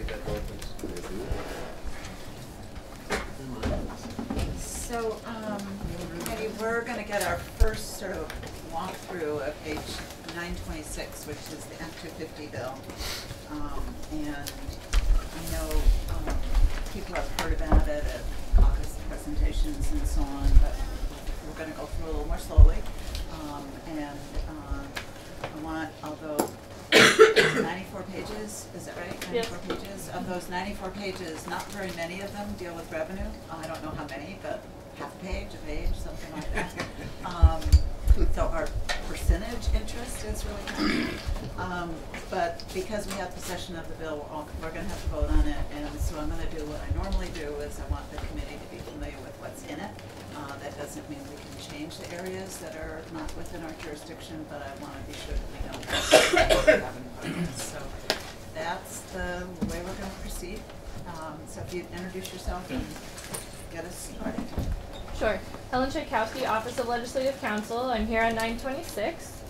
that going, please. So, Committee, we're going to get our first sort of walkthrough of page 926, which is the Act 250 bill. And I know people have heard about it at caucus presentations and so on, but we're going to go through a little more slowly. I want, although 94 pages, is that right? 94 pages. Of those 94 pages, not very many of them deal with revenue. I don't know how many, but half a page, something like that. So our percentage interest is really high. But because we have possession of the bill, we're going to have to vote on it. And so I'm going to do what I normally do is I want the committee to be familiar with what's in it. That doesn't mean we can change the areas that are not within our jurisdiction, but I want to be sure that we know what we have in front of us. So that's the way we're going to proceed. So if you introduce yourself and get us started. Sure. Helen Czajkowski, Office of Legislative Counsel. I'm here on 926.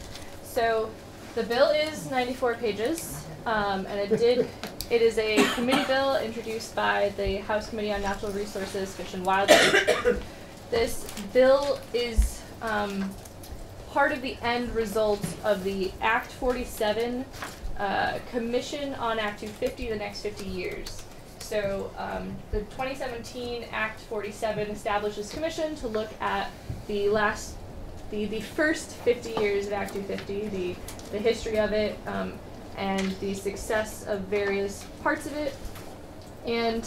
So the bill is 94 pages, and it is a committee bill introduced by the House Committee on Natural Resources, Fish and Wildlife. This bill is part of the end result of the Act 47 Commission on Act 250 the next 50 years. So the 2017 Act 47 established this commission to look at the first 50 years of Act 250, the history of it, and the success of various parts of it. And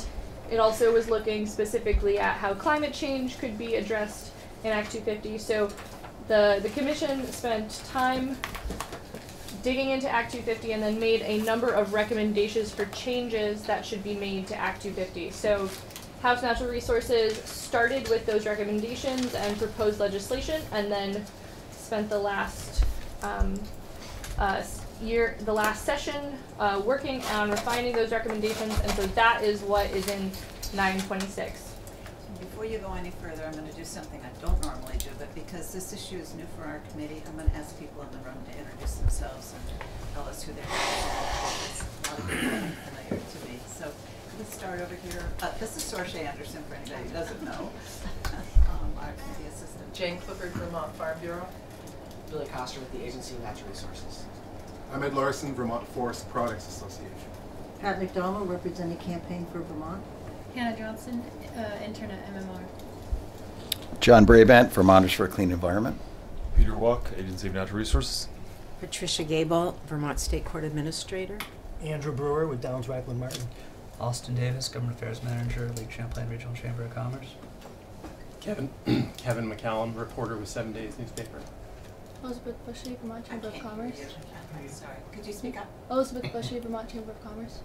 it also was looking specifically at how climate change could be addressed in Act 250. So the commission spent time digging into Act 250 and then made a number of recommendations for changes that should be made to Act 250. So House Natural Resources started with those recommendations and proposed legislation, and then spent the last session working on refining those recommendations, and so that is what is in 926. Before you go any further, I'm going to do something I don't normally do, but because this issue is new for our committee, I'm going to ask people in the room to introduce themselves and tell us who they are. A lot of people are familiar to me. So let's start over here. This is Sorche Anderson, for anybody who doesn't know. Our committee assistant. Jane Clifford, Vermont Farm Bureau. Billy Coster with the Agency of Natural Resources. Ahmed Larson, Vermont Forest Products Association. Pat McDonald, representing Campaign for Vermont. Hannah Johnson, intern at MMR. John Brabant, Vermonters for a Clean Environment. Peter Walk, Agency of Natural Resources. Patricia Gable, Vermont State Court Administrator. Andrew Brewer with Downs Ragland Martin. Austin Davis, Government Affairs Manager, Lake Champlain Regional Chamber of Commerce. Kevin McCallum, reporter with 7 Days newspaper. Elizabeth Bushy, Vermont Chamber of Commerce. Sorry, could you speak up? Elizabeth Bushy, Vermont Chamber of Commerce.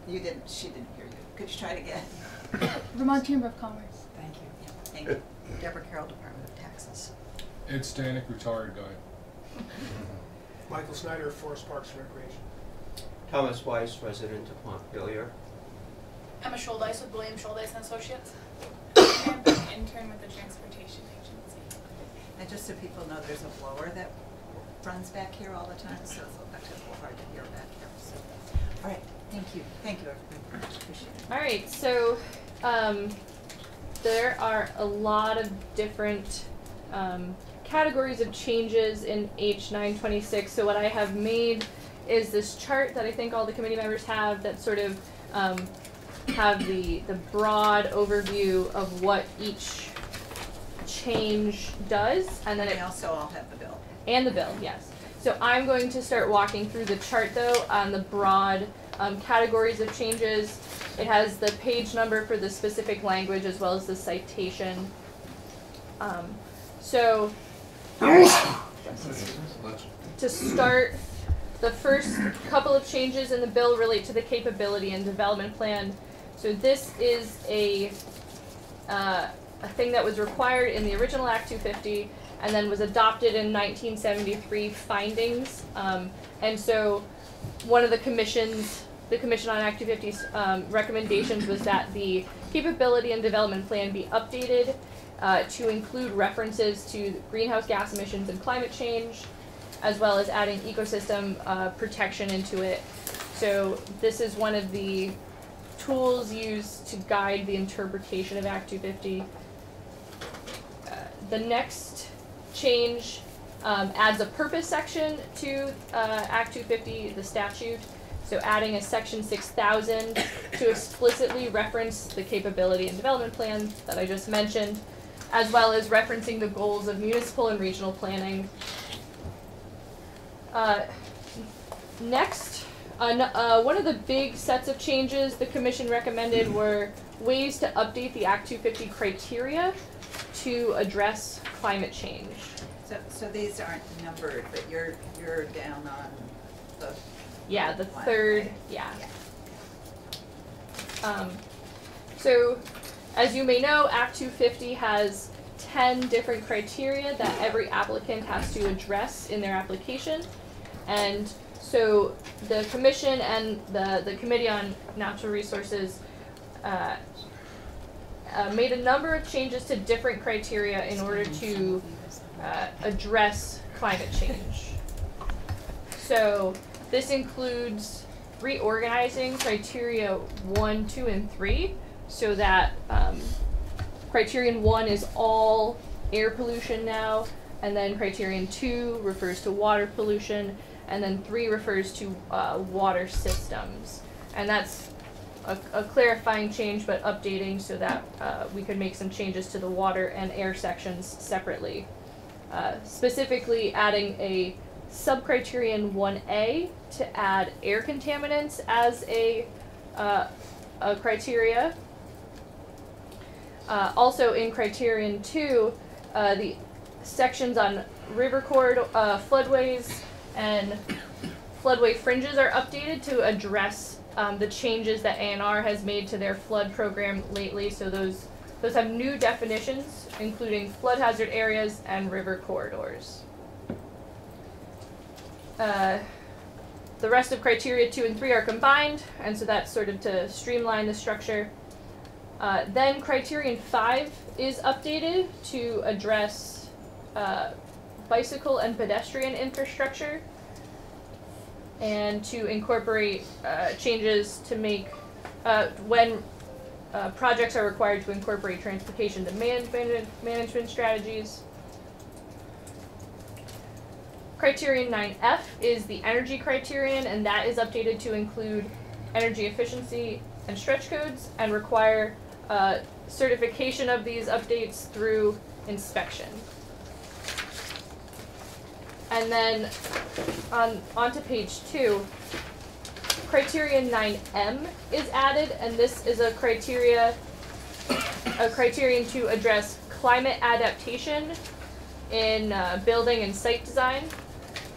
She didn't hear you. Could you try it again? Vermont Chamber of Commerce. Thank you. Yeah, thank you. Deborah Carroll, Department of Taxes. Ed Stanek, retired guy. Michael Snyder, Forest Parks and Recreation. Thomas Weiss, resident of Montpelier. Emma Scholdice with William Scholdice and Associates. And I'm intern with the Transportation Agency. And just so people know, there's a blower that runs back here all the time, so it's actually a little hard to hear back here. So, all right, thank you. Thank you, everybody. Appreciate it. All right, so there are a lot of different categories of changes in H926. So what I have made is this chart that I think all the committee members have that sort of have the broad overview of what each change does, and then we also all have the bill. And the bill, yes. So I'm going to start walking through the chart though on the broad categories of changes. It has the page number for the specific language as well as the citation. So to start, the first couple of changes in the bill relate to the capability and development plan. So this is a thing that was required in the original Act 250 and then was adopted in 1973 findings. And so one of the Commission on Act 250's recommendations was that the capability and development plan be updated to include references to greenhouse gas emissions and climate change, as well as adding ecosystem protection into it. So this is one of the tools used to guide the interpretation of Act 250. The next change adds a purpose section to Act 250, the statute. So adding a section 6000 to explicitly reference the capability and development plan that I just mentioned, as well as referencing the goals of municipal and regional planning. Next, one of the big sets of changes the Commission recommended were ways to update the Act 250 criteria to address climate change. So these aren't numbered, but you're down on the... Yeah, the one, third, right? yeah. So, as you may know, Act 250 has 10 different criteria that every applicant has to address in their application. And so the Commission and the Committee on Natural Resources made a number of changes to different criteria in order to address climate change. So this includes reorganizing criteria 1, 2, and 3 so that criterion 1 is all air pollution now, and then criterion 2 refers to water pollution, and then 3 refers to water systems. And that's a clarifying change, but updating so that we could make some changes to the water and air sections separately. Specifically adding a subcriterion 1A to add air contaminants as a criteria. Also in criterion 2, the sections on river corridor, floodways, and floodway fringes are updated to address the changes that ANR has made to their flood program lately. So those have new definitions, including flood hazard areas and river corridors. The rest of criteria 2 and 3 are combined, and so that's sort of to streamline the structure. Then criterion 5 is updated to address bicycle and pedestrian infrastructure, and to incorporate changes to make when projects are required to incorporate transportation demand management strategies. Criterion 9F is the energy criterion, and that is updated to include energy efficiency and stretch codes and require certification of these updates through inspection. And then onto page 2, criterion 9M is added, and this is a criterion to address climate adaptation in building and site design,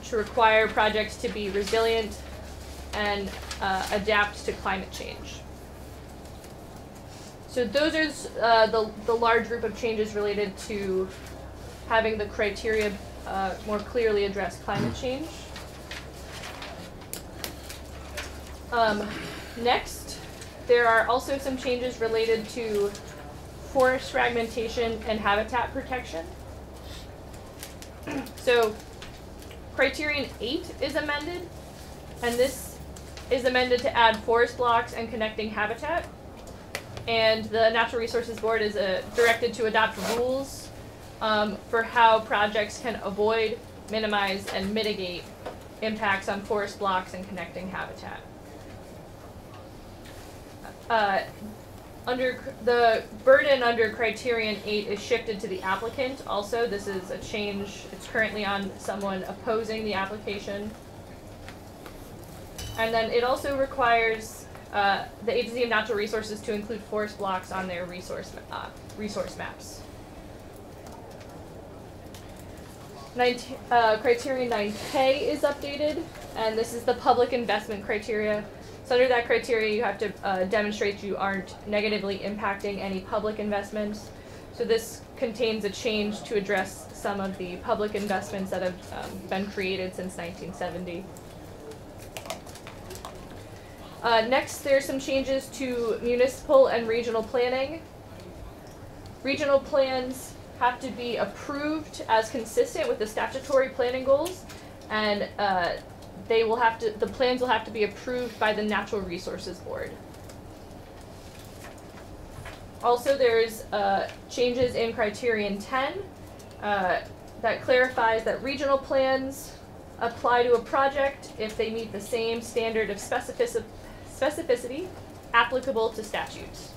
to require projects to be resilient and adapt to climate change. So those are the large group of changes related to having the criteria more clearly address climate change. Next, there are also some changes related to forest fragmentation and habitat protection. So criterion 8 is amended, and this is amended to add forest blocks and connecting habitat. And the Natural Resources Board is directed to adopt rules for how projects can avoid, minimize, and mitigate impacts on forest blocks and connecting habitat. Under the burden under criterion 8 is shifted to the applicant also. This is a change. It's currently on someone opposing the application. And then it also requires the Agency of Natural Resources to include forest blocks on their resource maps. Criterion 9K is updated, and this is the public investment criteria. So under that criteria, you have to demonstrate you aren't negatively impacting any public investments. So this contains a change to address some of the public investments that have been created since 1970. Next, there's some changes to municipal and regional planning. Regional plans have to be approved as consistent with the statutory planning goals, and the plans will have to be approved by the Natural Resources Board. Also, there's changes in Criterion 10 that clarifies that regional plans apply to a project if they meet the same standard of specificity applicable to statutes.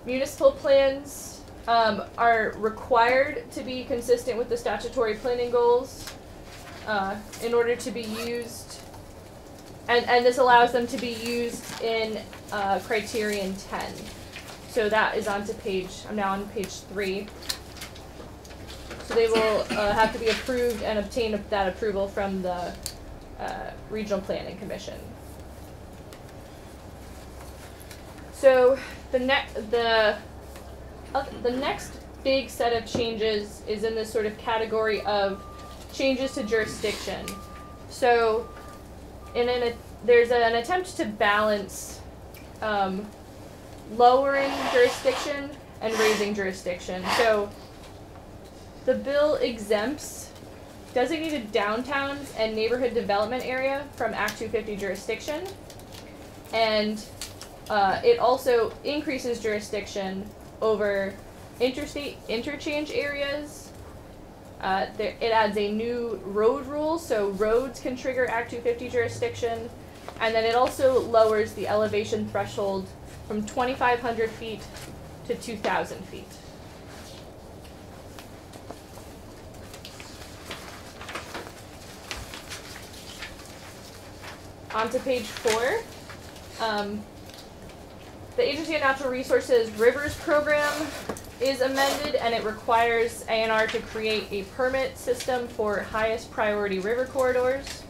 Municipal plans are required to be consistent with the statutory planning goals in order to be used, and this allows them to be used in Criterion 10. So that is onto I'm now on page 3. So they will have to be approved and obtain that approval from the Regional Planning Commission. So the next big set of changes is in this sort of category of changes to jurisdiction. So there's an attempt to balance lowering jurisdiction and raising jurisdiction. So the bill exempts designated downtowns and neighborhood development area from Act 250 jurisdiction, and it also increases jurisdiction over interstate interchange areas. It adds a new road rule, so roads can trigger Act 250 jurisdiction, and then it also lowers the elevation threshold from 2,500 feet to 2,000 feet. On to page 4. The Agency of Natural Resources Rivers Program is amended, and it requires ANR to create a permit system for highest priority river corridors.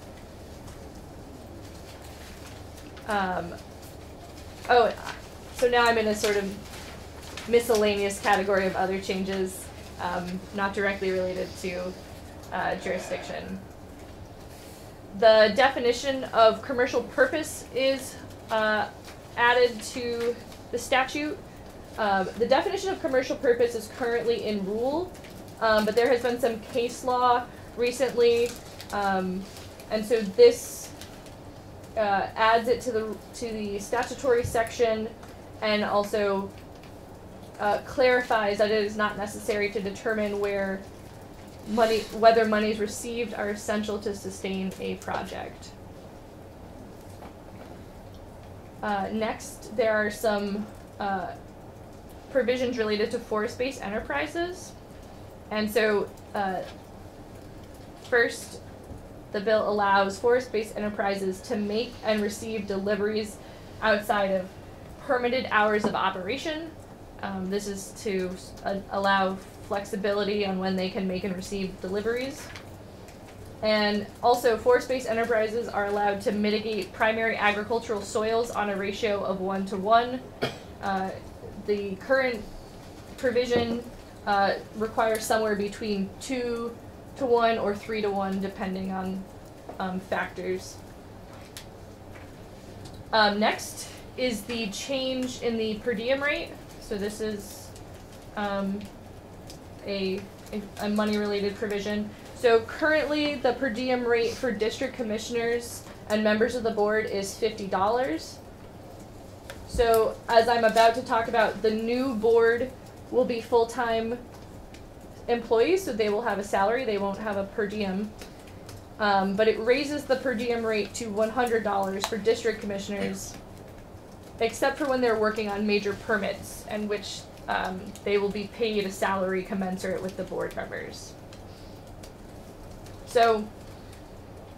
So now I'm in a sort of miscellaneous category of other changes, not directly related to jurisdiction. The definition of commercial purpose is added to the statute. The definition of commercial purpose is currently in rule, but there has been some case law recently, and so this adds it to the statutory section, and also clarifies that it is not necessary to determine whether monies received are essential to sustain a project. Next, there are some provisions related to forest-based enterprises. And so, first, the bill allows forest-based enterprises to make and receive deliveries outside of permitted hours of operation. This is to allow flexibility on when they can make and receive deliveries. And also, forest-based enterprises are allowed to mitigate primary agricultural soils on a ratio of 1:1. The current provision requires somewhere between 2:1 or 3:1, depending on factors. Next is the change in the per diem rate. So this is a money-related provision. So currently, the per diem rate for district commissioners and members of the board is $50. So as I'm about to talk about, the new board will be full-time employees, so they will have a salary, they won't have a per diem. But it raises the per diem rate to $100 for district commissioners, except for when they're working on major permits, and which they will be paid a salary commensurate with the board members. So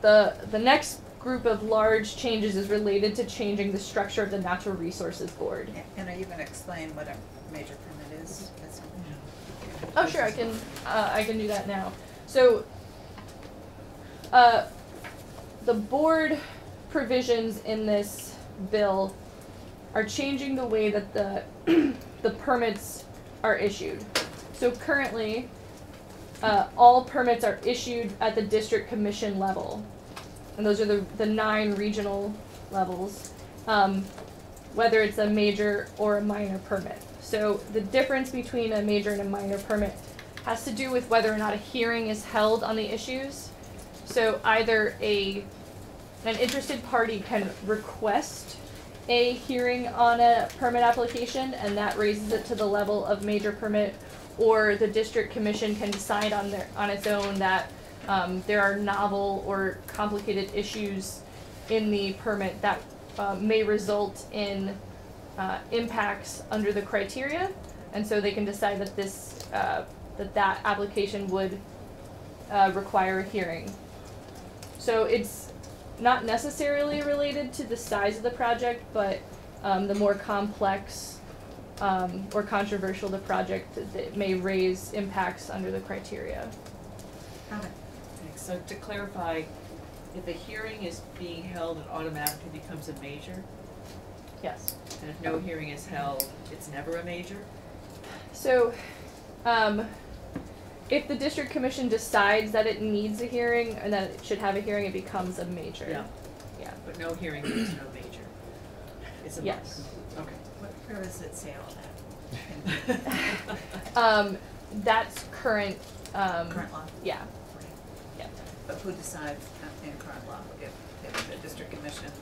the next group of large changes is related to changing the structure of the Natural Resources Board. And are you going to explain what a major permit is? Oh, sure, I can do that now. So the board provisions in this bill are changing the way that the permits are issued. So currently, all permits are issued at the district commission level, and those are the 9 regional levels, whether it's a major or a minor permit. So the difference between a major and a minor permit has to do with whether or not a hearing is held on the issues. So either an interested party can request a hearing on a permit application, and that raises it to the level of major permit, or the district commission can decide on its own that there are novel or complicated issues in the permit that may result in impacts under the criteria, and so they can decide that that application would require a hearing. So it's not necessarily related to the size of the project, but the more complex or controversial the project, that may raise impacts under the criteria. Okay. So to clarify, if a hearing is being held, it automatically becomes a major? Yes. And if no hearing is held, it's never a major? So, if the district commission decides that it needs a hearing and that it should have a hearing, it becomes a major. Yeah. Yeah. But no hearing means no major? It's a yes. Okay. Where does it say all that? That's current. Current law? Yeah. Yeah. But who decides in current law if the district commission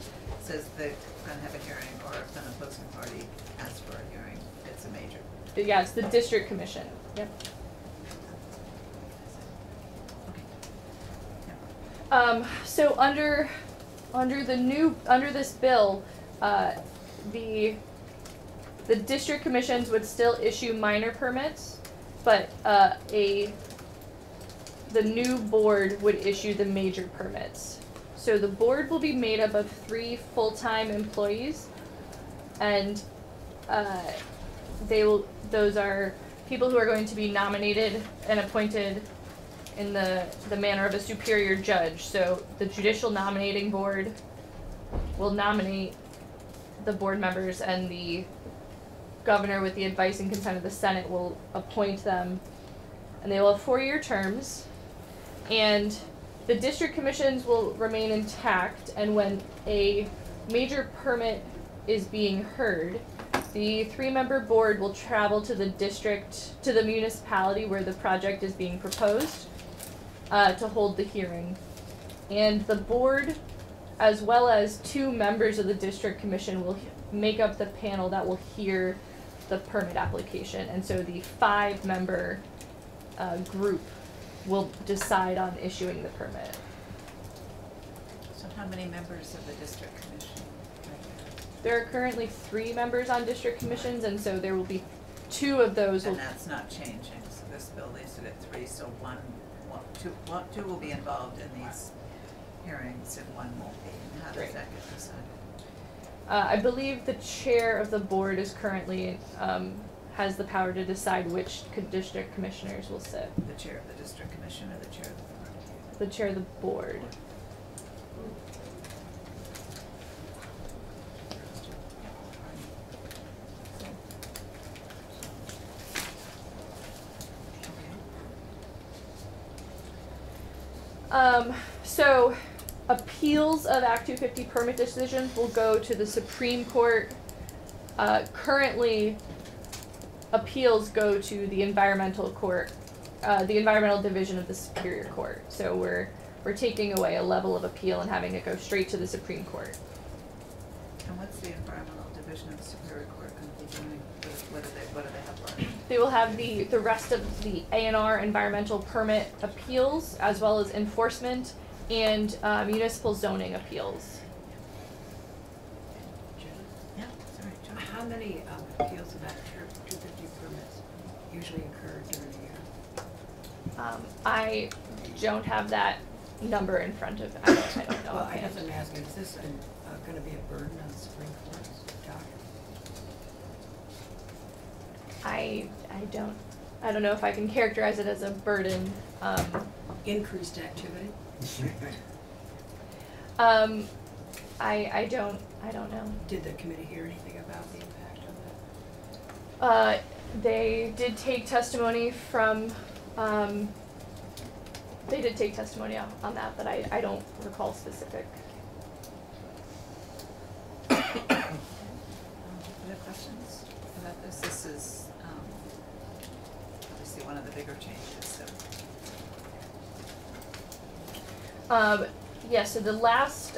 says they're gonna have a hearing, or if an opposing party asks for a hearing, it's a major? Yeah, it's the district commission. Yep. So under this bill, the district commissions would still issue minor permits, but the new board would issue the major permits. So the board will be made up of 3 full-time employees, and those are people who are going to be nominated and appointed in the manner of a superior judge. So the judicial nominating board will nominate the board members, and the governor, with the advice and consent of the Senate, will appoint them, and they will have 4-year terms. And the district commissions will remain intact, and when a major permit is being heard, the 3-member board will travel to the municipality where the project is being proposed to hold the hearing. And the board, as well as 2 members of the district commission, will make up the panel that will hear the permit application. And so the 5-member group will decide on issuing the permit. So how many members of the district commission? There are currently 3 members on district commissions, and so there will be 2 of those. And that's not changing, so this bill leaves it at 3, so two will be involved in these hearings and 1 won't be. And how does that get decided? I believe the chair of the board is currently, has the power to decide which district commissioners will sit. The chair of the district commission or the chair of the board? The chair of the board. So appeals of Act 250 permit decisions will go to the Supreme Court. Currently, appeals go to the environmental court, the environmental division of the Superior Court. So we're taking away a level of appeal and having it go straight to the Supreme Court. And what's the environmental division of the Superior Court going to be doing? What do they have left? They will have the rest of the A&R environmental permit appeals, as well as enforcement and municipal zoning appeals. Yeah, sorry, John. How many appeals of Act 250 permits usually occur during a year? I don't have that number in front of me. I don't know. Well, I guess I'm asking, is this going to be a burden on the Supreme Court's docket? I don't know if I can characterize it as a burden. Increased activity? I don't know. Did the committee hear anything about the impact of that? They did take testimony from, on that, but I don't recall specific. Other questions about this? This is obviously one of the bigger changes. So. Yeah, so the last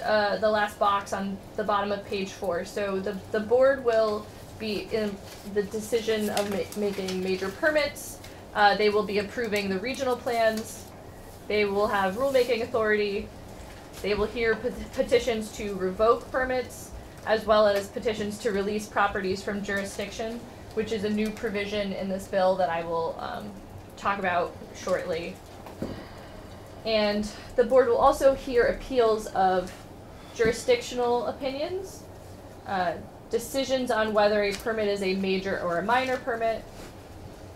box on the bottom of page 4. So the board will be in the decision of making major permits. They will be approving the regional plans. They will have rulemaking authority. They will hear petitions to revoke permits, as well as petitions to release properties from jurisdiction, which is a new provision in this bill that I will talk about shortly. And the board will also hear appeals of jurisdictional opinions, decisions on whether a permit is a major or a minor permit,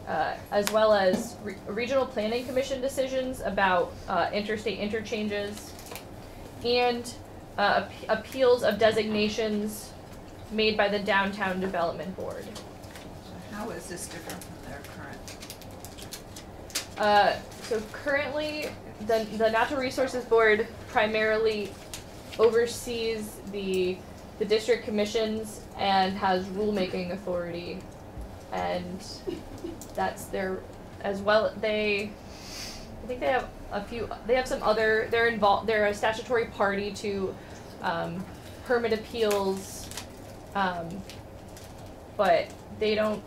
as well as regional planning commission decisions about interstate interchanges, and appeals of designations made by the Downtown Development Board. So how is this different from their current? So currently, the Natural Resources Board primarily oversees the district commissions and has rulemaking authority, and that's their, as well, I think they have a few, they have some other, they're a statutory party to permit appeals, but they don't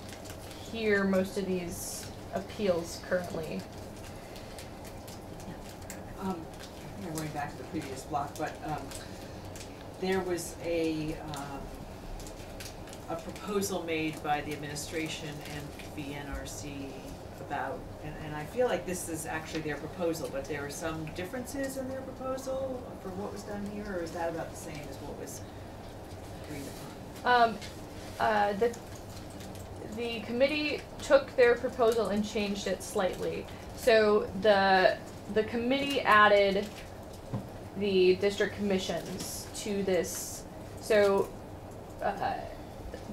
hear most of these appeals currently. I'm going back to the previous block, but there was a proposal made by the administration and the NRC about, and I feel like this is actually their proposal, but there are some differences in their proposal for what was done here, or is that about the same as what was agreed upon? The committee took their proposal and changed it slightly. So the committee added the district commissions to this. So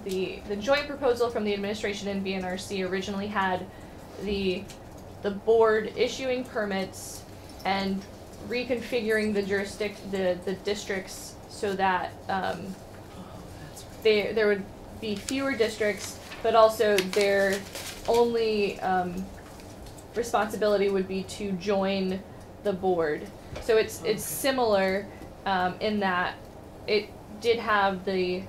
the joint proposal from the administration and BNRC originally had the board issuing permits and reconfiguring the districts so that there would be fewer districts, but also their only responsibility would be to join the board. So it's similar in that it did have the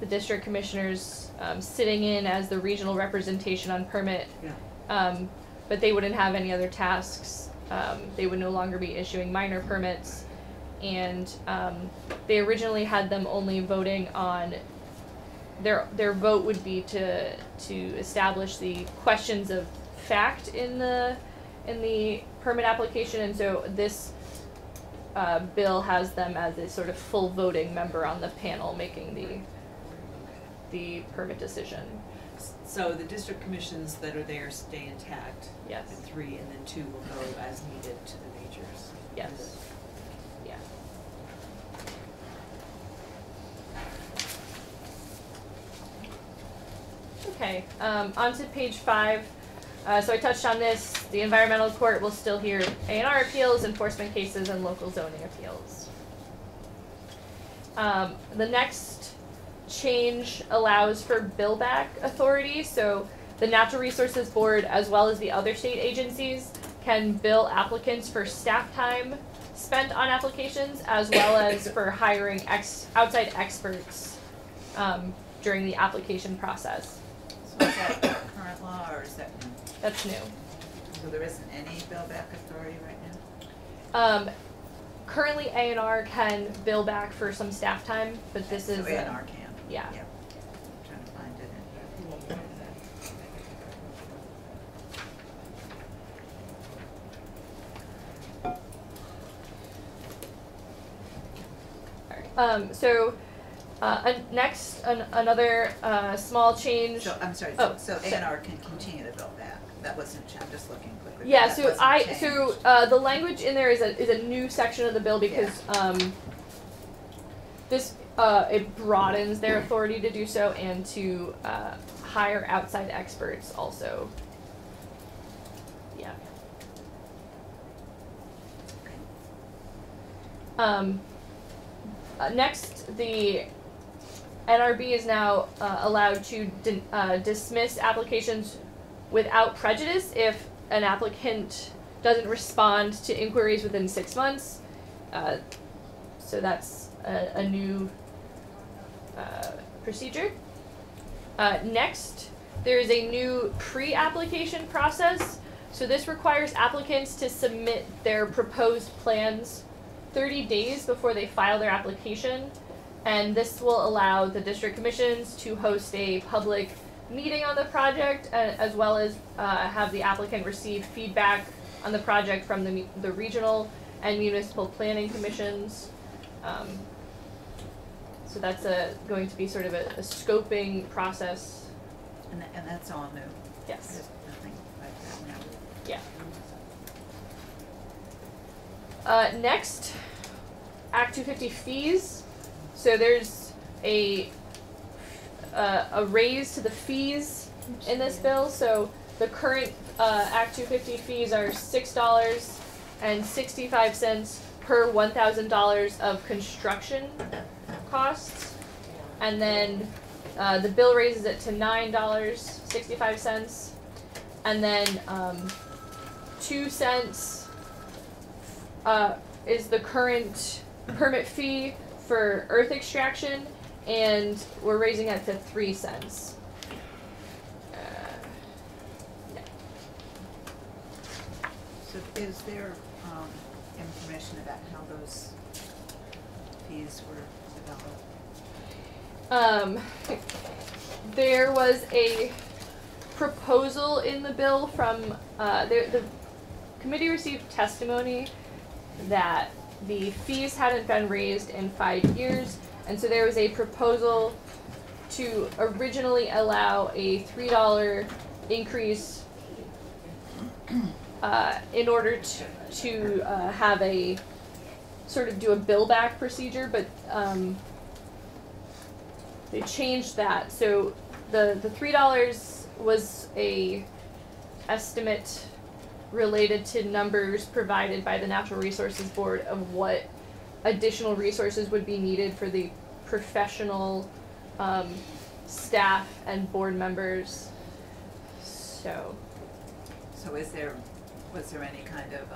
district commissioners sitting in as the regional representation on permit, but they wouldn't have any other tasks. They would no longer be issuing minor permits, and they originally had them only voting on their vote would be to establish the questions of fact in the permit application, and so this bill has them as a sort of full voting member on the panel making the permit decision. So the district commissions that are there stay intact. Yes. And 3 and then 2 will go as needed to the majors. Yes. Yeah. Okay, on to page 5. So I touched on this. The environmental court will still hear A&R appeals, enforcement cases, and local zoning appeals. The next change allows for bill-back authority. So the Natural Resources Board, as well as the other state agencies, can bill applicants for staff time spent on applications, as well as for hiring outside experts during the application process. So is that current law, or is that new? That's new. So there isn't any bill-back authority right now? Currently, A&R can bill back for some staff time, but this is A&R can. Yeah. Yep. I'm trying to find it. Next, another small change. So I'm sorry. Oh, so A&R can continue to bill back. That wasn't. I'm just looking quickly. Yeah. That So wasn't changed. the language in there is a new section of the bill because this it broadens their authority to do so and to hire outside experts also. Yeah. Next, the NRB is now allowed to dismiss applications without prejudice if an applicant doesn't respond to inquiries within 6 months, So that's a new procedure. Next, there is a new pre-application process. So this requires applicants to submit their proposed plans 30 days before they file their application. And this will allow the district commissions to host a public meeting on the project, as well as have the applicant receive feedback on the project from the regional and municipal planning commissions. So that's going to be sort of a scoping process. And that's all new? Yes. There's nothing like that now? Yeah. Next, Act 250 fees. So there's a raise to the fees in this bill. So the current Act 250 fees are $6.65 per $1,000 of construction costs, and then the bill raises it to $9.65, and then 2 cents is the current permit fee for earth extraction, and we're raising it to 3 cents. So is there information about how those fees were developed? There was a proposal in the bill from the committee received testimony that the fees hadn't been raised in 5 years, and so there was a proposal to originally allow a $3 increase in order to have a sort of do a bill back procedure, but they changed that. So the $3 was a estimate related to numbers provided by the Natural Resources Board of what additional resources would be needed for the professional staff and board members. So was there any kind of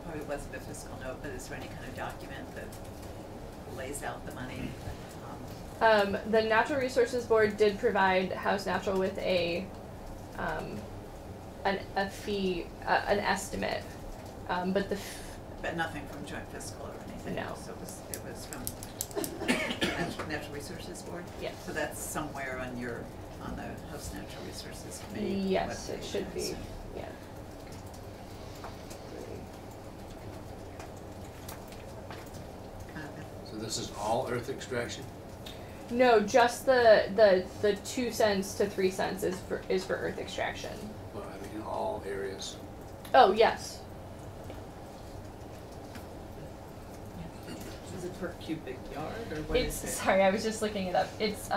probably wasn't a fiscal note, but is there any kind of document that lays out the money? The Natural Resources Board did provide House Natural with a fee, an estimate, but but nothing from Joint Fiscal or anything. No. Else. It was from Natural Resources Board. Yes. So that's somewhere on the House Natural Resources Committee. Yes, it should be. Yeah. So this is all earth extraction? No, just the 2 cents to 3 cents is for earth extraction. Well, I mean, in all areas. Oh, yes. Is it per cubic yard or what is it? Sorry, I was just looking it up. It's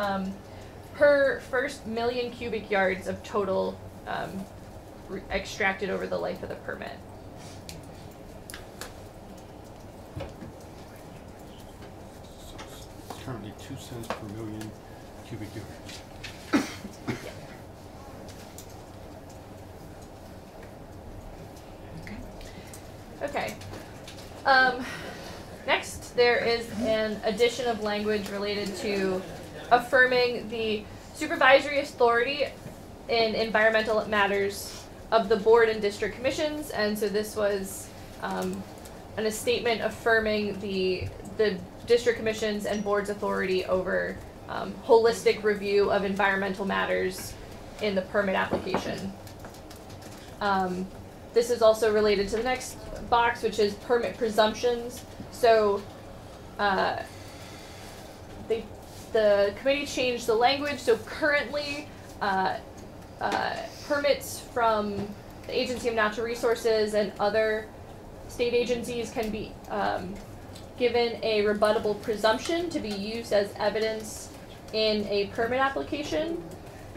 per first million cubic yards of total extracted over the life of the permit. It's currently 2 cents per million cubic yards. Okay. Next, there is an addition of language related to affirming the supervisory authority in environmental matters of the board and district commissions, and so this was a statement affirming the district commissions and board's authority over holistic review of environmental matters in the permit application. This is also related to the next box, which is permit presumptions. So the committee changed the language. So currently, permits from the Agency of Natural Resources and other state agencies can be given a rebuttable presumption to be used as evidence in a permit application.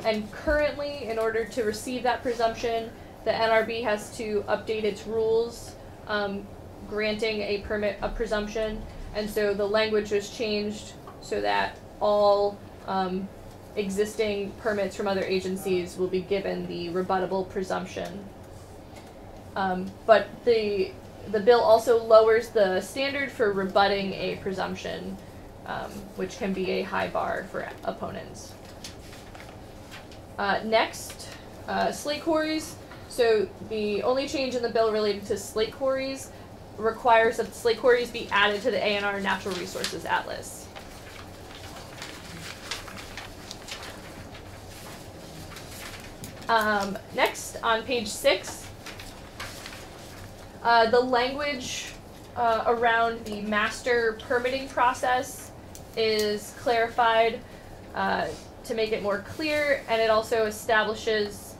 And currently, in order to receive that presumption, the NRB has to update its rules granting a permit of presumption, and so the language was changed so that all existing permits from other agencies will be given the rebuttable presumption. But the the bill also lowers the standard for rebutting a presumption, which can be a high bar for opponents. Next, slate quarries. So the only change in the bill related to slate quarries requires that slate quarries be added to the A&R Natural Resources Atlas. Next, on page 6, the language around the master permitting process is clarified to make it more clear, and it also establishes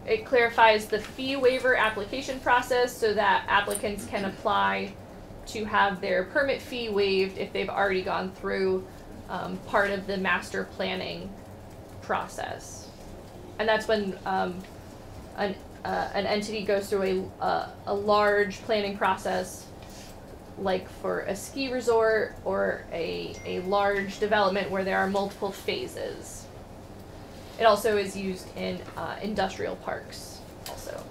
it clarifies the fee waiver application process so that applicants can apply to have their permit fee waived if they've already gone through part of the master planning process. And that's when an entity goes through a large planning process, like for a ski resort or a large development where there are multiple phases. It also is used in industrial parks also.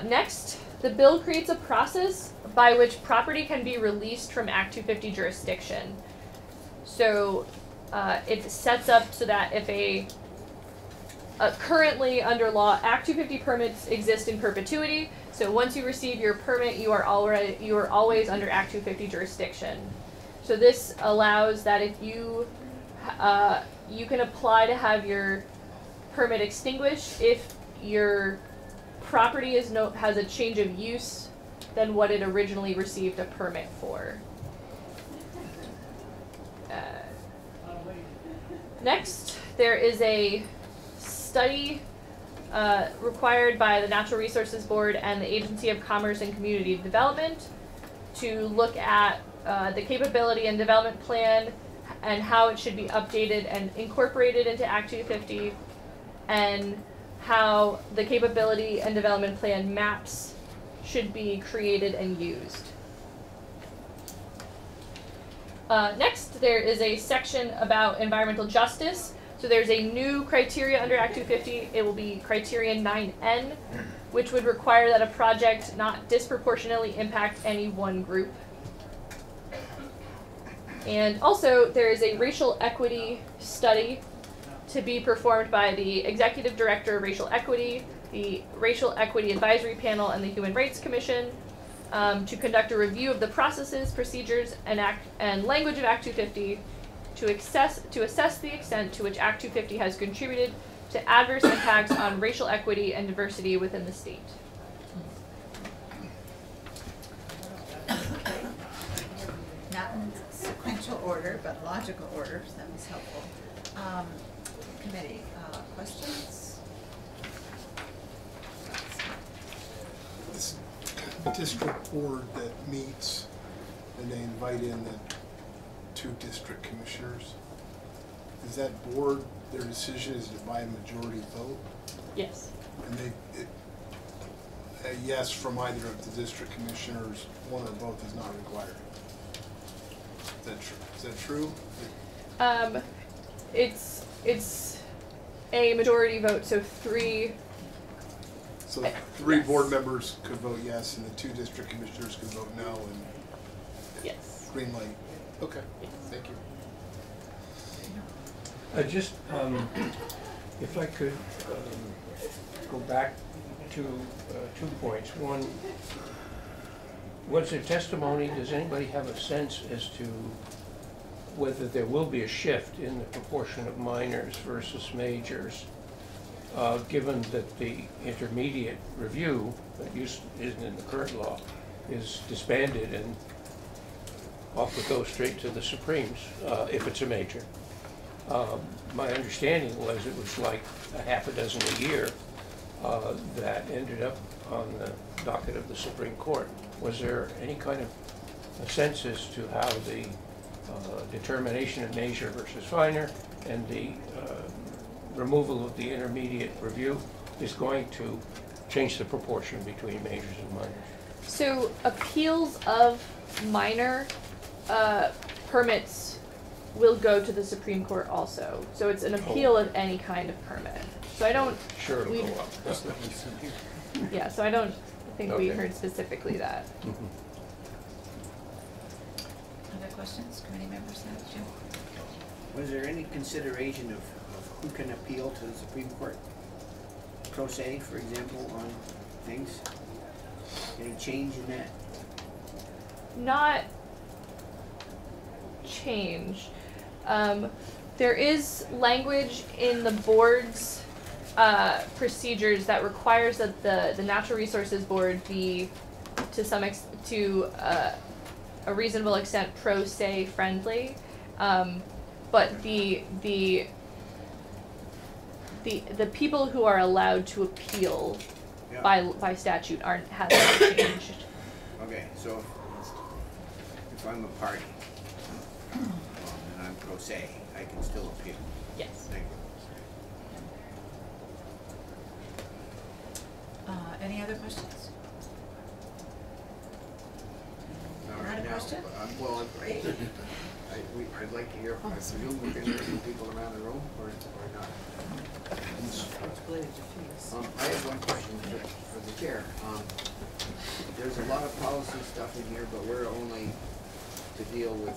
Next, the bill creates a process by which property can be released from Act 250 jurisdiction. So it sets up so that if currently under law, Act 250 permits exist in perpetuity. So once you receive your permit, you are always under Act 250 jurisdiction. So this allows that if you can apply to have your permit extinguished if your property has a change of use than what it originally received a permit for. Next, there is a study required by the Natural Resources Board and the Agency of Commerce and Community Development to look at the capability and development plan and how it should be updated and incorporated into Act 250, and how the capability and development plan maps should be created and used. Next, there is a section about environmental justice. So there's a new criteria under Act 250. It will be criterion 9N, which would require that a project not disproportionately impact any one group. And also, there is a racial equity study to be performed by the Executive Director of Racial Equity, the Racial Equity Advisory Panel, and the Human Rights Commission to conduct a review of the processes, procedures, and language of Act 250 to assess the extent to which Act 250 has contributed to adverse impacts on racial equity and diversity within the state. Not in sequential order, but logical order, so that was helpful. Committee, questions? This district board that meets and they invite in the 2 district commissioners, is that board, their decision is by a majority vote? Yes. And a yes from either of the district commissioners, one or both is not required. Is that true? It's a majority vote, so 3. So 3 board members could vote yes, and the 2 district commissioners could vote no, and yes. Green light. Okay. Yes. Thank you. Just if I could go back to 2 points. One, was there testimony? Does anybody have a sense as to whether there will be a shift in the proportion of minors versus majors, given that the intermediate review that isn't in the current law is disbanded and off it goes straight to the Supremes if it's a major? My understanding was it was like a half a dozen a year that ended up on the docket of the Supreme Court. Was there any kind of a sense as to how the determination of major versus minor and the removal of the intermediate review is going to change the proportion between majors and minors? So appeals of minor permits will go to the Supreme Court also. So it's an appeal of any kind of permit. So I don't. Sure, it'll go up. That's what we said here. Yeah. So I don't. think we heard specifically that. Other questions, committee members have, Jim? Was there any consideration of who can appeal to the Supreme Court? Pro se, for example, on things? Any change in that? Not change. There is language in the board's procedures that requires that the Natural Resources Board be, to a reasonable extent, pro se friendly, but the people who are allowed to appeal by statute hasn't changed. Okay, so if I'm a party and I'm pro se, I can still appeal? Yes. Thank you. Any other questions? All right, Not a now, question? well, great. I'd like to hear, I presume we can hear from people around the room, or not? I have one question for the chair. There's a lot of policy stuff in here, but we're only to deal with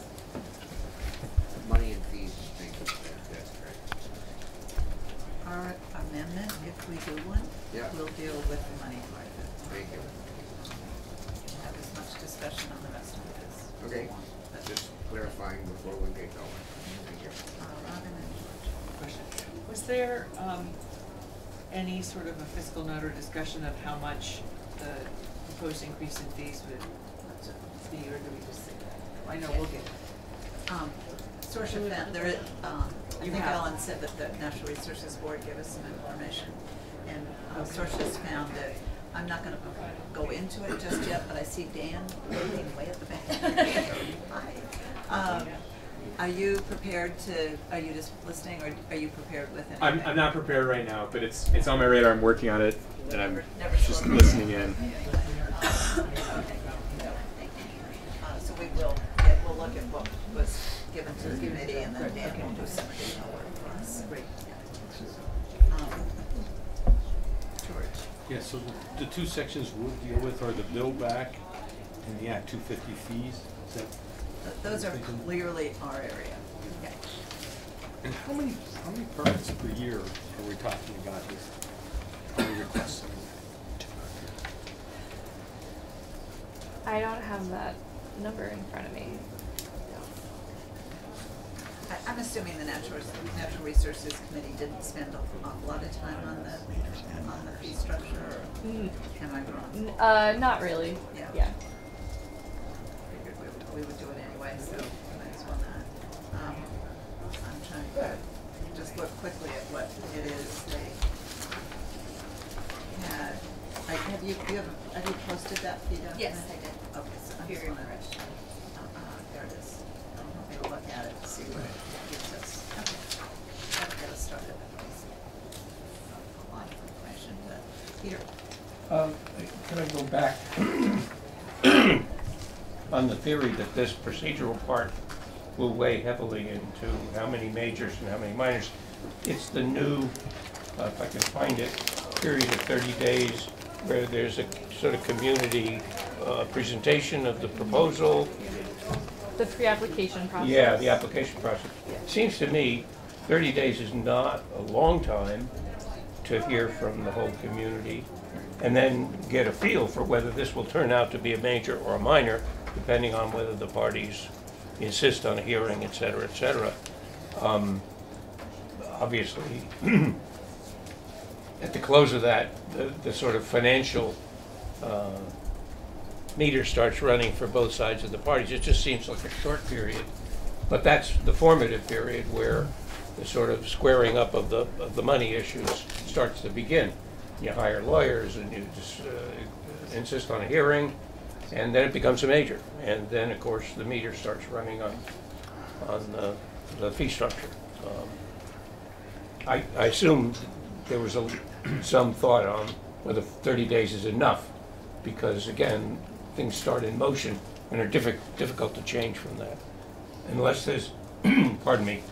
money and fees and things like that. That's correct. Our amendment, if we do one, will deal with the money part of it. Thank you. Have as much discussion on the rest of it as Okay, we want. But, just clarifying before we get going. Thank you. Robin and George. Was there any sort of a fiscal note or discussion of how much the proposed increase in fees would be, or do we just say that? I know we'll get. Source of found, there is, I think Ellen said that the Natural Resources Board gave us some information, and sources found that, I'm not gonna go into it just yet, but I see Dan waiting way at the back. Hi. Are you prepared to, are you just listening, or are you prepared with anything? I'm not prepared right now, but it's on my radar. I'm working on it, and I'm Never just listening in. So we'll look at what was given to the committee, and then Dan will do some additional work for us. Great. George. Yeah, so the two sections we'll deal with are the bill back and the Act 250 fees. Is that those are clearly our area. Yeah. And how many permits per year are we talking about this? How many requests? I don't have that number in front of me. I'm assuming the Natural Resources Committee didn't spend an awful lot of time on the fee structure, or am I wrong? Not really. Yeah. Figured we would do it anyway, so might as well not. I'm trying to just look quickly at what it is they had. Have you posted that fee document? Yes, I did. Okay, so I'm just gonna, there it is. I'm hoping to look at it to see what it gives us. Okay, that'll get us started. A lot of information, but Peter. Can I go back on the theory that this procedural part will weigh heavily into how many majors and how many minors? It's the new, if I can find it, period of 30 days where there's a sort of community presentation of the proposal. The pre-application process. Yeah, the application process. It seems to me 30 days is not a long time to hear from the whole community and then get a feel for whether this will turn out to be a major or a minor, depending on whether the parties insist on a hearing, et cetera, et cetera. Obviously, at the close of that, the sort of financial meter starts running for both sides of the parties. It just seems like a short period, but that's the formative period where the sort of squaring up of the money issues starts to begin. You hire lawyers and you just insist on a hearing, and then it becomes a major. And then, of course, the meter starts running on the fee structure. I assume there was some thought on whether 30 days is enough, because, again, things start in motion and are difficult to change from that. Unless there's, pardon me,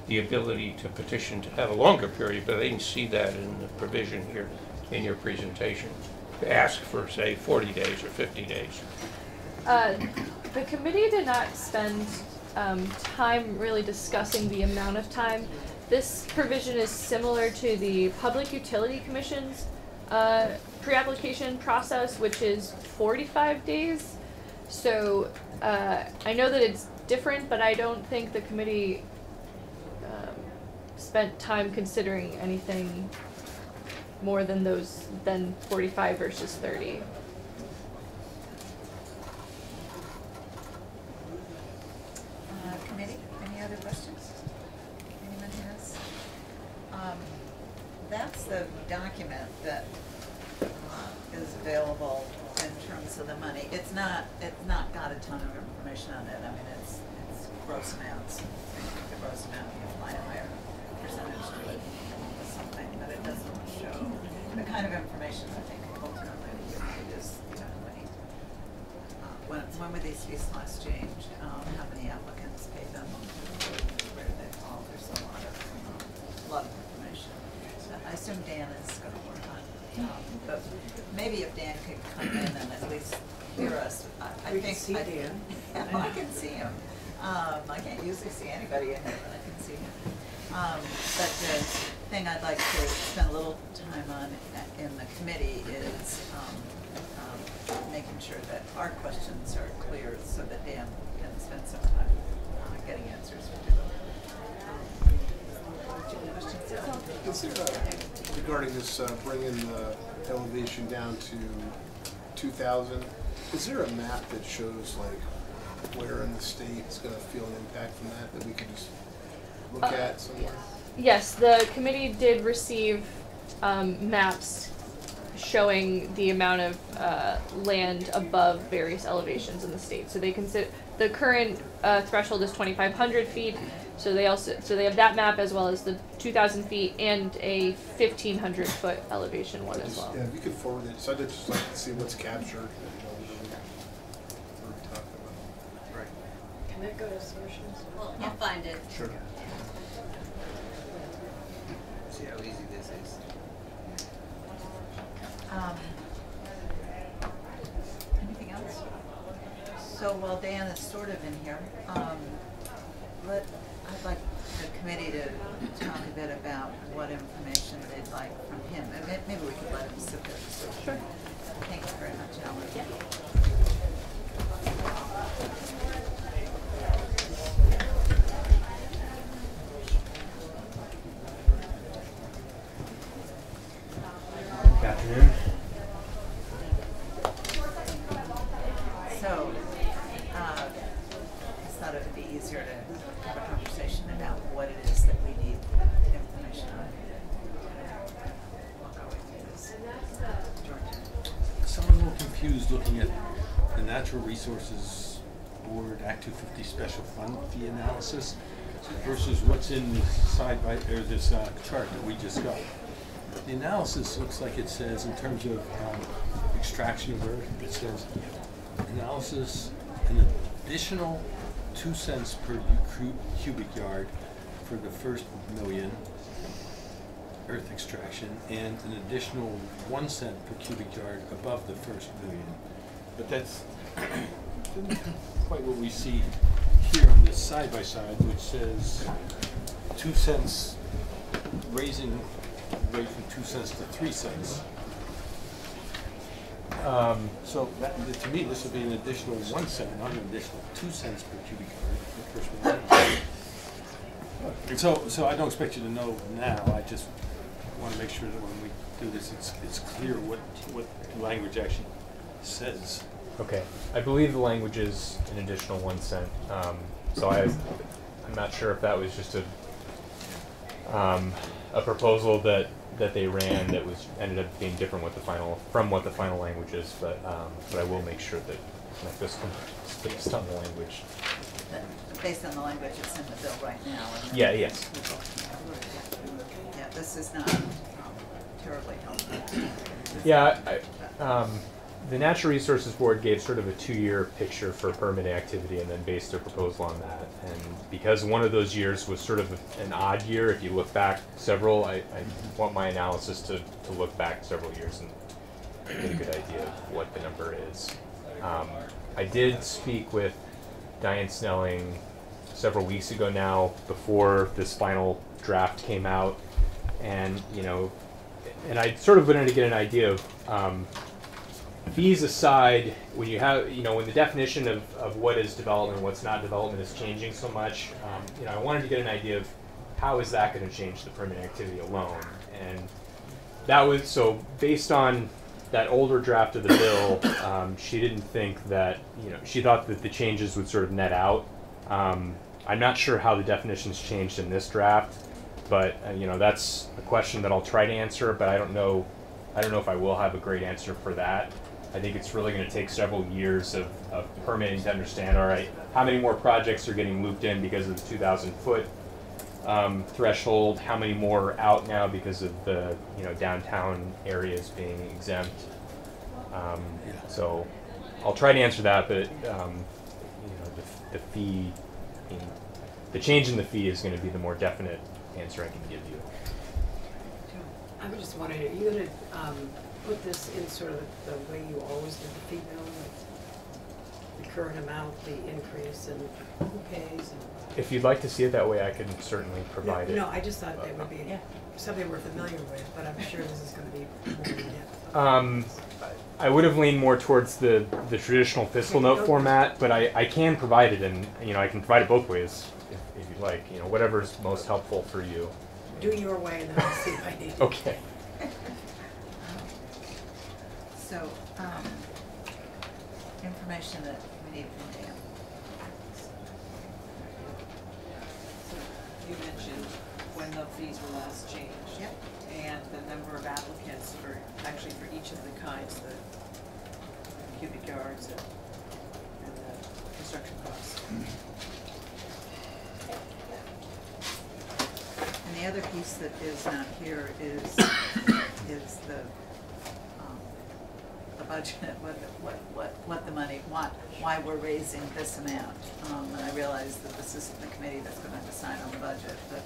the ability to petition to have a longer period, but I didn't see that in the provision here in your presentation. ask for, say, 40 days or 50 days? The committee did not spend time really discussing the amount of time. This provision is similar to the Public Utility Commission's pre-application process, which is 45 days. So I know that it's different, but I don't think the committee spent time considering anything more than 45 versus 30. Committee, any other questions? Anyone has? That's the document that is available in terms of the money. It's not got a ton of information on it. I mean, it's gross amounts. The gross amount, you apply a higher percentage to it or something, but it doesn't show the kind of information I think ultimately it is, you know, when were these fees last changed? How many applicants paid them? Where did they fall? There's a lot of information. So I assume Dan is going to work on it. But maybe if Dan could come in and at least hear us. I think see Dan. I can see him. I can't usually see anybody in here, but I can see him. But the thing I'd like to spend a little time on in the committee is making sure that our questions are clear so that Dan can spend some time getting answers to them. Is there, regarding this bringing the elevation down to 2,000, is there a map that shows like where in the state is going to feel an impact from that we can just look at somewhere? Yes, the committee did receive maps showing the amount of land above various elevations in the state. So they consider the current threshold is 2,500 feet. So they have that map as well as the 2,000 feet and a 1,500 foot elevation one as well. Yeah, if you could forward it, so I'd just like to see what's captured. What we're talking about. Right. Can that go to sources? Well, I'll find it. Sure. See how easy this is. Anything else? So while Dan is sort of in here, I'd like the committee to talk a bit about what information they'd like from him. And maybe we could let him sit there. Sure. Thank you very much, Alan. Yeah. Good afternoon. So, I thought it would be easier to have a conversation about what it is that we need information on. We'll go with this. George. So I'm a little confused looking at the Natural Resources Board Act 250 Special Fund fee analysis versus what's in this chart that we just got. The analysis looks like it says, in terms of extraction of earth, it says analysis an additional 2 cents per cubic yard for the first million earth extraction and an additional 1 cent per cubic yard above the first million. But that's quite what we see here on this side by side, which says 2 cents raising rate from 2 cents to 3 cents. So that, to me, this would be an additional 1 cent, not an additional 2 cents per cubic yard per person. And so I don't expect you to know now. I just want to make sure that when we do this, it's clear what the language actually says. Okay, I believe the language is an additional 1 cent. So I'm not sure if that was just a proposal that they ran that ended up being different with from what the final language is, but I will make sure that this is based on the language. Based on the language that's in the bill right now. Yeah. Yes. Yeah, this is not terribly helpful. Yeah, the Natural Resources Board gave sort of a 2-year picture for permitting activity and then based their proposal on that. And because one of those years was sort of an odd year, if you look back several, I want my analysis to look back several years. get a good idea of what the number is. I did speak with Diane Snelling several weeks ago now, before this final draft came out, and and I sort of wanted to get an idea of fees aside, when you have, when the definition of what is development and what's not development is changing so much, I wanted to get an idea of how is that going to change the permitting activity alone. And that was, so based on that older draft of the bill, she didn't think that, she thought that the changes would sort of net out. I'm not sure how the definitions changed in this draft, but that's a question that I'll try to answer, but I don't know if I will have a great answer for that. I think it's really going to take several years of permitting to understand, all right, how many more projects are getting moved in because of the 2,000 foot threshold, how many more out now because of the downtown areas being exempt. So I'll try to answer that, but the fee, the change in the fee is going to be the more definite answer I can give you. I was just wondering, are you going to put this in sort of the way you always did the fee bill, like the current amount, the increase, and who pays? And if you'd like to see it that way, I can certainly provide it. No, I just thought that would be something we're familiar with, but I'm sure this is going to be more in-depth. I would have leaned more towards the traditional fiscal note format, but I can provide it, and I can provide it both ways if you'd like. Whatever's most helpful for you. Do your way, and then I'll see if I need it. Okay. So, information that we need from Dan. So you mentioned when the fees were last changed. Yep. And the number of applicants for each of the kinds, the cubic yards and the construction costs. And the other piece that is not here is the budget, what the money, why we're raising this amount. And I realize that this isn't the committee that's going to decide on the budget, but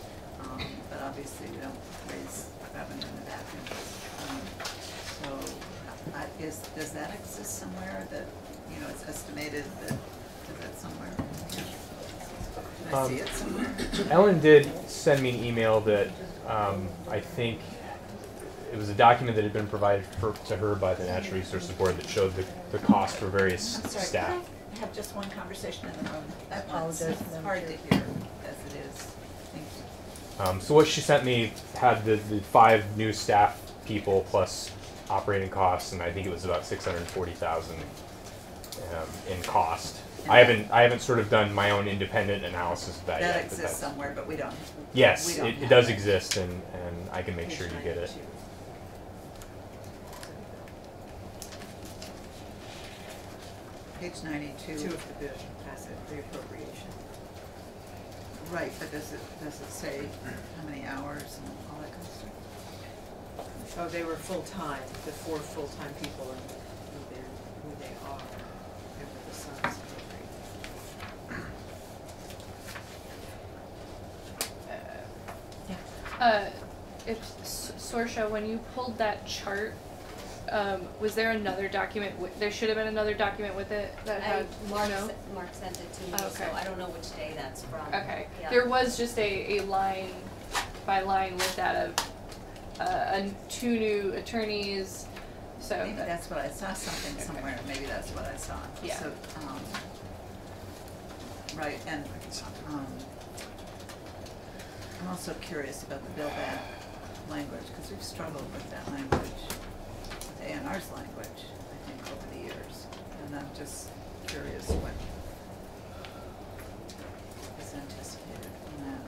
obviously we don't raise revenue in the back end. So does that exist somewhere that, it's estimated that, is that somewhere? Can I see it somewhere? Ellen did send me an email that I think it was a document that had been provided to her by the Natural Resources Board that showed the cost for various staff. Can I have just one conversation in the room? I apologize. It's hard to hear as it is. Thank you. So what she sent me had the 5 new staff people plus operating costs, and I think it was about $640,000 in cost. I haven't sort of done my own independent analysis of that yet. That exists somewhere, but we don't. Yes, it does exist, and I can make sure you get it. Page 92. 2 of the bill, asset reappropriation. Right, but does it say how many hours and all that kind of stuff? Oh, they were full-time, the 4 full-time people and who they are, and what the sums Sorsha, when you pulled that chart, was there another document? There should have been another document with it that had Mark sent it to me, okay. so I don't know which day that's from. Okay. Yeah. There was just a line by line with that of 2 new attorneys. So maybe that's what I saw somewhere. Maybe that's what I saw. Yeah. So, right, and I'm also curious about the bill back language, because we've struggled with that language, with A&R's language, I think, over the years. And I'm just curious what is anticipated from that.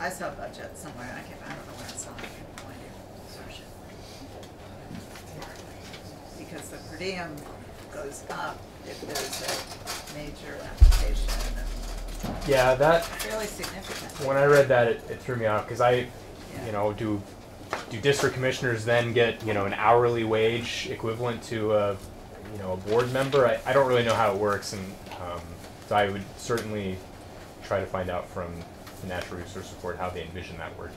I saw a budget somewhere, I don't know where I saw it, I have no idea. Because the per diem goes up if there's a major application. Yeah, that fairly significant. When I read that, it threw me off, because do district commissioners then get an hourly wage equivalent to a board member? I don't really know how it works, and So I would certainly try to find out from the Natural Resources Board how they envision that working.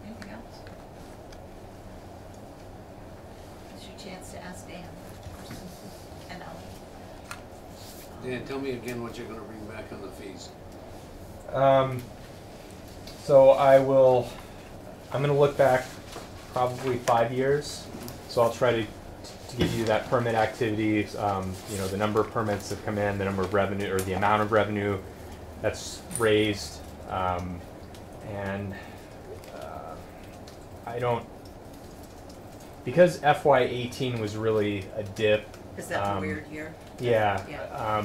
Anything else? It's your chance to ask Dan questions and Ellen. Dan, tell me again what you're gonna bring back on the fees. So I'm going to look back probably 5 years. So I'll try to give you that permit activity, the number of permits that come in, the number of revenue, or the amount of revenue that's raised. Because FY18 was really a dip. Is that the weird year? Yeah. Yeah.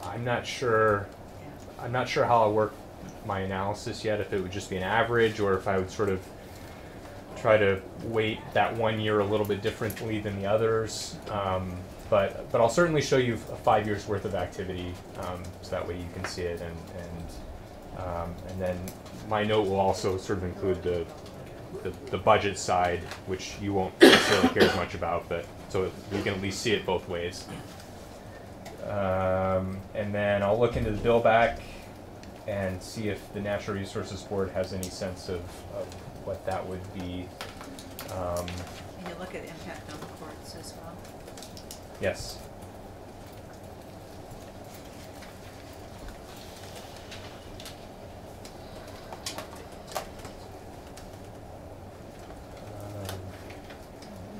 I'm not sure. I'm not sure how I'll work my analysis yet. If it would just be an average, or if I would sort of try to weight that 1 year a little bit differently than the others. But I'll certainly show you 5 years worth of activity, so that way you can see it. And then my note will also sort of include the budget side, which you won't necessarily care as much about, but so you can at least see it both ways. And then I'll look into the bill back and see if the Natural Resources Board has any sense of what that would be. And you look at impact on the courts as well? Yes.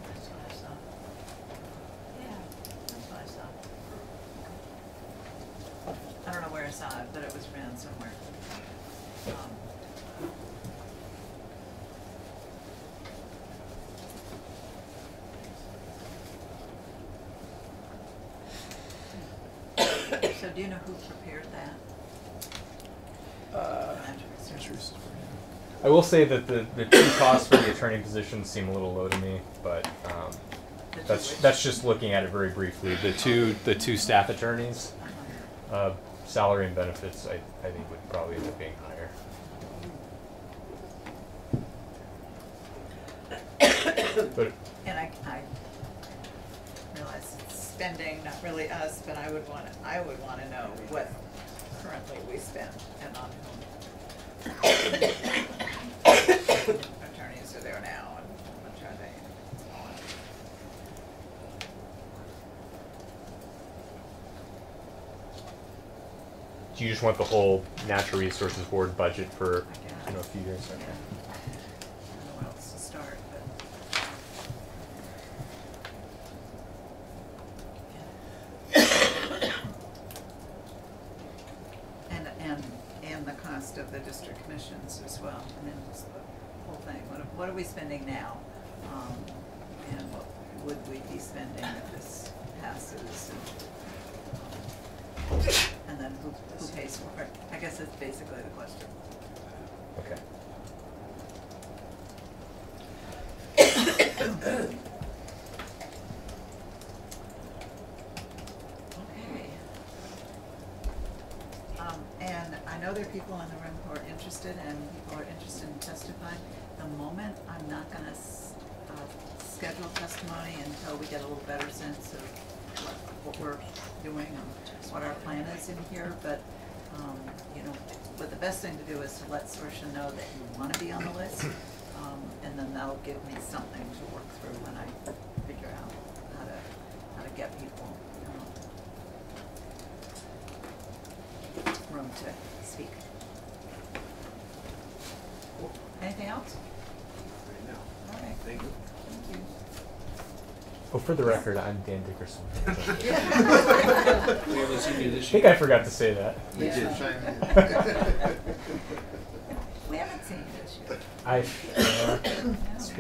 That's what I saw. Yeah, that's what I saw. I don't know where I saw it, but it was ran somewhere. So do you know who prepared that? I will say that the two costs for the attorney positions seem a little low to me, but that's just looking at it very briefly. The two staff attorneys, salary and benefits, I think would probably end up being higher. But and I realize it's spending, not really us, but I would want to know what currently we spend and on whom. Attorneys are there now, and how much are they on? do you just want the whole Natural Resources Board budget for a few years? Okay. I don't know where else to start, and the cost of the district commissions as well. I mean, just the whole thing. What are we spending now? And what would we be spending if this passes? And then who pays for it? I guess that's basically the question. Okay. Okay. And I know there are people in the room who are interested, and people are interested in testifying. The moment, I'm not going to schedule testimony until we get a little better sense of what we're doing and what our plan is in here. But but the best thing to do is to let Saoirse know that you want to be on the list, and then that'll give me something to work through when I figure out how to get people room to speak. Anything else? No. All right. Thank you. Thank you. Oh, for the record, I'm Dan Dickerson. We haven't seen you this I think I forgot to say that. We did. We haven't seen you this year.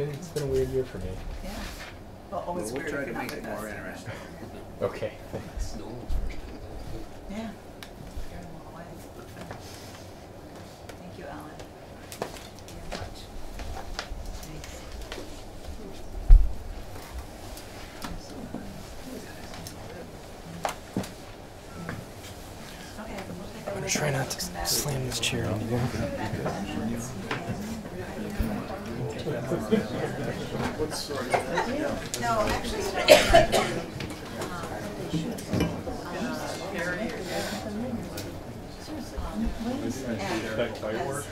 It's been a weird year for me. Yeah. Well, always We'll weird try if to you're not make it with more us. interesting. Okay, thanks. Yeah. You're in the way. Thank you, Alan. Be in touch. Thanks. Okay, we'll take a I'm gonna break. try not to Come back. slam this chair on you. No, actually, Expect fireworks.